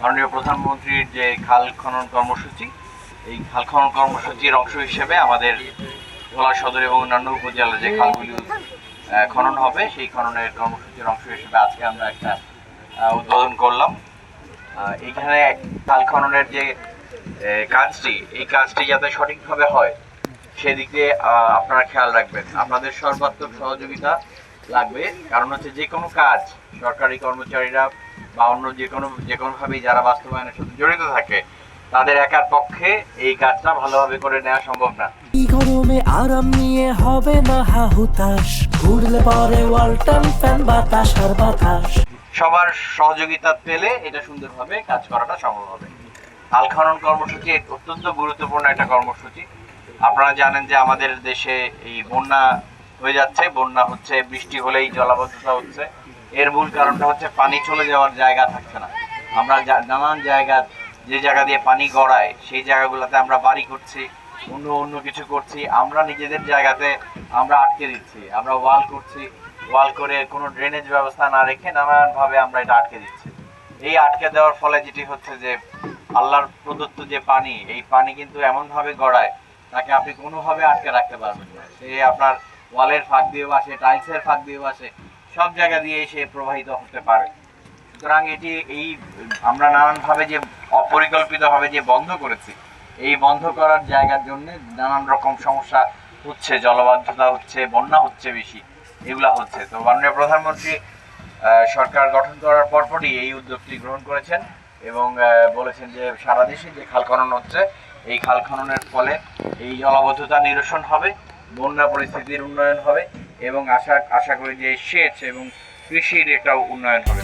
মাননীয় প্রধানমন্ত্রীর যে খাল খনন কর্মসূচি, এই খাল খনন কর্মসূচির অংশ হিসেবে আমাদের ভোলা সদর এবং অন্যান্য উপজেলার যে খালগুলি খনন হবে, সেই খননের কর্মসূচির অংশ হিসেবে আজকে আমরা একটা উদ্বোধন করলাম। এখানে খাল খননের যে কাজটি, এই কাজটি যাতে সঠিকভাবে হয় সেদিক দিয়ে আপনারা খেয়াল রাখবেন। আপনাদের সর্বাত্মক সহযোগিতা লাগবে, কারণ হচ্ছে যে কোনো কাজ সরকারি কর্মচারীরা বা অন্য যে কোনোভাবেই যারা বাস্তবায়নের সাথে জড়িত থাকে, তাদের একার পক্ষে এই কাজটা ভালোভাবে করে নেওয়া সম্ভব না। এই গরমে আরাম নিয়ে হবে না হাহুতাশ, ঘুরলে পরে ওয়ালটন ফ্যান বাতাস আর বাতাস। সবার সহযোগিতা পেলে এটা সুন্দরভাবে কাজ করাটা সম্ভব হবে। খাল খনন কর্মসূচি অত্যন্ত গুরুত্বপূর্ণ একটা কর্মসূচি। আপনারা জানেন যে আমাদের দেশে এই বন্যা হয়ে যাচ্ছে, বন্যা হচ্ছে, বৃষ্টি হলেই জলাবদ্ধতা হচ্ছে। এর মূল কারণটা হচ্ছে পানি চলে যাওয়ার জায়গা থাকছে না। আমরা নানান জায়গা, যে জায়গা দিয়ে পানি গড়ায় সেই জায়গাগুলোতে আমরা বাড়ি করছি, অন্য কিছু করছি, আমরা নিজেদের জায়গাতে আমরা আটকে দিচ্ছি, আমরা ওয়াল করছি, ওয়াল করে কোনো ড্রেনেজ ব্যবস্থা না রেখে নানানভাবে আমরা এটা আটকে দিচ্ছি। এই আটকে দেওয়ার ফলে যেটি হচ্ছে যে আল্লাহর প্রদত্ত যে পানি, এই পানি কিন্তু এমনভাবে গড়ায় তাকে আপনি কোনোভাবে আটকে রাখতে পারবেন না। সে আপনার ওয়ালের ফাঁক দিয়েও আসে, টাইলসের ফাঁক দিয়েও আসে, সব জায়গা দিয়ে সে প্রবাহিত হতে পারে। সুতরাং এটি আমরা নানানভাবে যে অপরিকল্পিতভাবে যে বন্ধ করেছি, এই বন্ধ করার জায়গার জন্য নানান রকম সমস্যা হচ্ছে, জলবদ্ধতা হচ্ছে, বন্যা হচ্ছে বেশি, এগুলা হচ্ছে। তো মাননীয় প্রধানমন্ত্রী সরকার গঠন করার পরপরই এই উদ্যোগটি গ্রহণ করেছেন এবং বলেছেন যে সারা দেশে যে খাল খনন হচ্ছে, এই খাল খননের ফলে এই জলাবদ্ধতা নিরসন হবে, বন্যা পরিস্থিতির উন্নয়ন হবে এবং আশা করি যে সেচ এবং কৃষির একটা উন্নয়ন হবে।